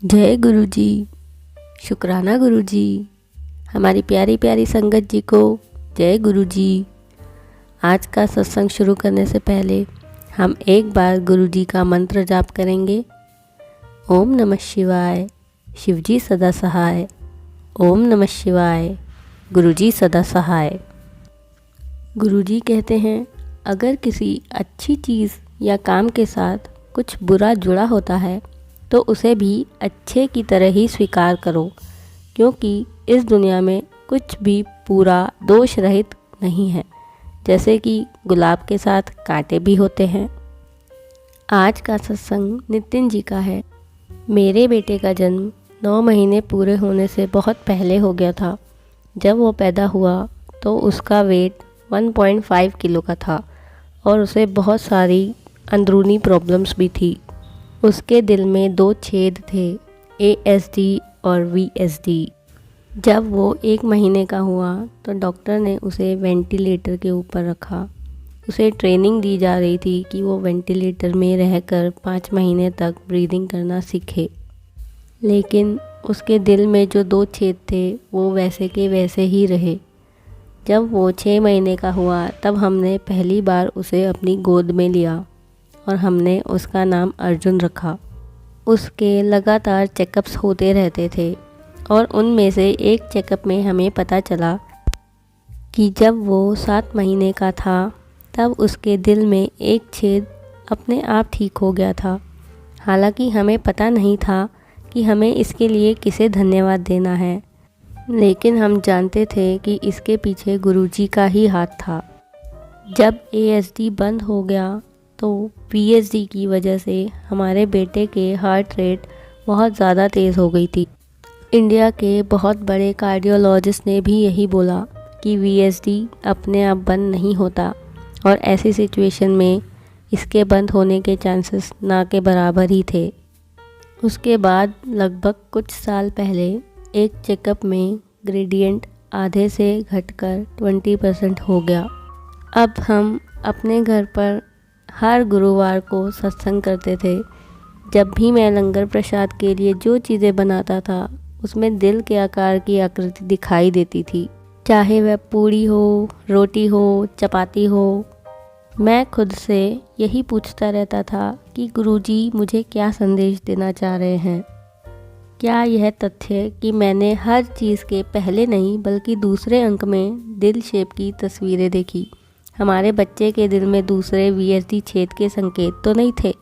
जय गुरु जी। शुक्राना गुरु जी। हमारी प्यारी प्यारी संगत जी को जय गुरु जी। आज का सत्संग शुरू करने से पहले हम एक बार गुरु जी का मंत्र जाप करेंगे। ओम नमः शिवाय, शिव जी सदा सहाय। ओम नमः शिवाय, गुरु जी सदा सहाय। गुरु जी कहते हैं, अगर किसी अच्छी चीज़ या काम के साथ कुछ बुरा जुड़ा होता है तो उसे भी अच्छे की तरह ही स्वीकार करो, क्योंकि इस दुनिया में कुछ भी पूरा दोष रहित नहीं है। जैसे कि गुलाब के साथ कांटे भी होते हैं। आज का सत्संग नितिन जी का है। मेरे बेटे का जन्म 9 महीने पूरे होने से बहुत पहले हो गया था। जब वो पैदा हुआ तो उसका वेट 1.5 किलो का था और उसे बहुत सारी अंदरूनी प्रॉब्लम्स भी थी। उसके दिल में 2 छेद थे, ASD और VSD। जब वो 1 महीने का हुआ तो डॉक्टर ने उसे वेंटिलेटर के ऊपर रखा। उसे ट्रेनिंग दी जा रही थी कि वो वेंटिलेटर में रहकर 5 महीने तक ब्रीदिंग करना सीखे। लेकिन उसके दिल में जो 2 छेद थे वो वैसे के वैसे ही रहे। जब वो 6 महीने का हुआ तब हमने पहली बार उसे अपनी गोद में लिया और हमने उसका नाम अर्जुन रखा। उसके लगातार चेकअप्स होते रहते थे और उनमें से एक चेकअप में हमें पता चला कि जब वो 7 महीने का था तब उसके दिल में एक छेद अपने आप ठीक हो गया था। हालांकि हमें पता नहीं था कि हमें इसके लिए किसे धन्यवाद देना है, लेकिन हम जानते थे कि इसके पीछे गुरुजी का ही हाथ था। जब ASD बंद हो गया तो VSD की वजह से हमारे बेटे के हार्ट रेट बहुत ज़्यादा तेज़ हो गई थी। इंडिया के बहुत बड़े कार्डियोलॉजिस्ट ने भी यही बोला कि VSD अपने आप बंद नहीं होता और ऐसी सिचुएशन में इसके बंद होने के चांसेस ना के बराबर ही थे। उसके बाद लगभग कुछ साल पहले एक चेकअप में ग्रेडियंट आधे से घटकर 20% हो गया। अब हम अपने घर पर हर गुरुवार को सत्संग करते थे। जब भी मैं लंगर प्रसाद के लिए जो चीज़ें बनाता था उसमें दिल के आकार की आकृति दिखाई देती थी, चाहे वह पूड़ी हो, रोटी हो, चपाती हो। मैं खुद से यही पूछता रहता था कि गुरुजी मुझे क्या संदेश देना चाह रहे हैं। क्या यह तथ्य कि मैंने हर चीज़ के पहले नहीं बल्कि दूसरे अंक में दिल शेप की तस्वीरें देखी, हमारे बच्चे के दिल में दूसरे VSD छेद के संकेत तो नहीं थे।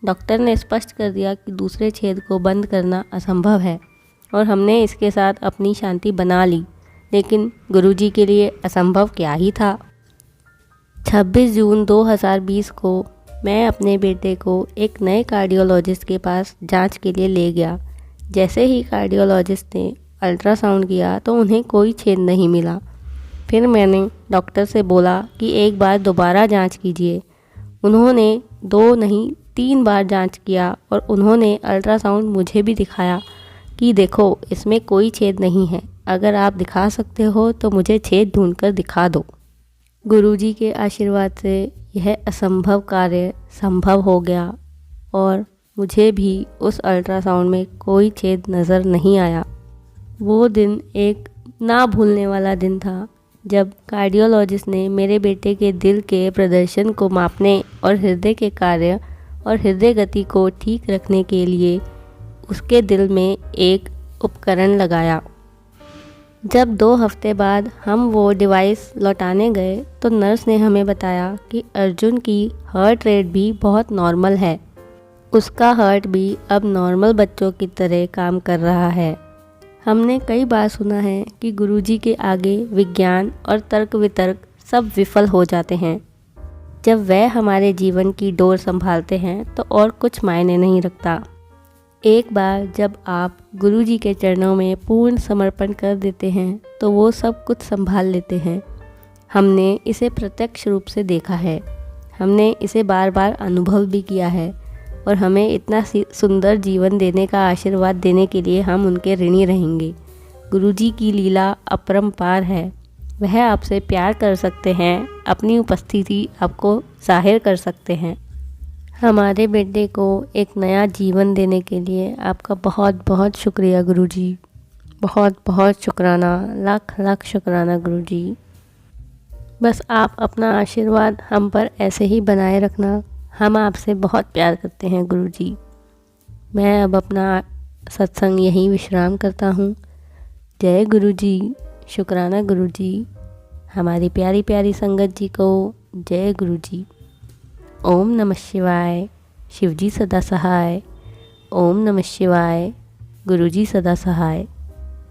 डॉक्टर ने स्पष्ट कर दिया कि दूसरे छेद को बंद करना असंभव है और हमने इसके साथ अपनी शांति बना ली। लेकिन गुरुजी के लिए असंभव क्या ही था। 26 जून 2020 को मैं अपने बेटे को एक नए कार्डियोलॉजिस्ट के पास जांच के लिए ले गया। जैसे ही कार्डियोलॉजिस्ट ने अल्ट्रासाउंड किया तो उन्हें कोई छेद नहीं मिला। फिर मैंने डॉक्टर से बोला कि एक बार दोबारा जांच कीजिए। उन्होंने 2 नहीं 3 बार जांच किया और उन्होंने अल्ट्रासाउंड मुझे भी दिखाया कि देखो इसमें कोई छेद नहीं है, अगर आप दिखा सकते हो तो मुझे छेद ढूंढकर दिखा दो। गुरुजी के आशीर्वाद से यह असंभव कार्य संभव हो गया और मुझे भी उस अल्ट्रासाउंड में कोई छेद नज़र नहीं आया। वो दिन एक ना भूलने वाला दिन था जब कार्डियोलॉजिस्ट ने मेरे बेटे के दिल के प्रदर्शन को मापने और हृदय के कार्य और हृदय गति को ठीक रखने के लिए उसके दिल में एक उपकरण लगाया। जब 2 हफ्ते बाद हम वो डिवाइस लौटाने गए तो नर्स ने हमें बताया कि अर्जुन की हार्ट रेट भी बहुत नॉर्मल है। उसका हार्ट भी अब नॉर्मल बच्चों की तरह काम कर रहा है। हमने कई बार सुना है कि गुरुजी के आगे विज्ञान और तर्क वितर्क सब विफल हो जाते हैं। जब वह हमारे जीवन की डोर संभालते हैं तो और कुछ मायने नहीं रखता। एक बार जब आप गुरुजी के चरणों में पूर्ण समर्पण कर देते हैं तो वो सब कुछ संभाल लेते हैं। हमने इसे प्रत्यक्ष रूप से देखा है, हमने इसे बार बार अनुभव भी किया है और हमें इतना सुंदर जीवन देने का आशीर्वाद देने के लिए हम उनके ऋणी रहेंगे। गुरुजी की लीला अपरंपार है। वह आपसे प्यार कर सकते हैं, अपनी उपस्थिति आपको जाहिर कर सकते हैं। हमारे बेटे को एक नया जीवन देने के लिए आपका बहुत बहुत शुक्रिया गुरुजी। बहुत बहुत शुक्राना, लाख लाख शुक्राना गुरुजी। बस आप अपना आशीर्वाद हम पर ऐसे ही बनाए रखना। हम आपसे बहुत प्यार करते हैं गुरुजी। मैं अब अपना सत्संग यहीं विश्राम करता हूँ। जय गुरुजी, शुक्राना गुरुजी। हमारी प्यारी प्यारी संगत जी को जय गुरुजी। ओम नमः शिवाय। शिवजी सदा सहाय। ओम नमः शिवाय। गुरुजी सदा सहाय।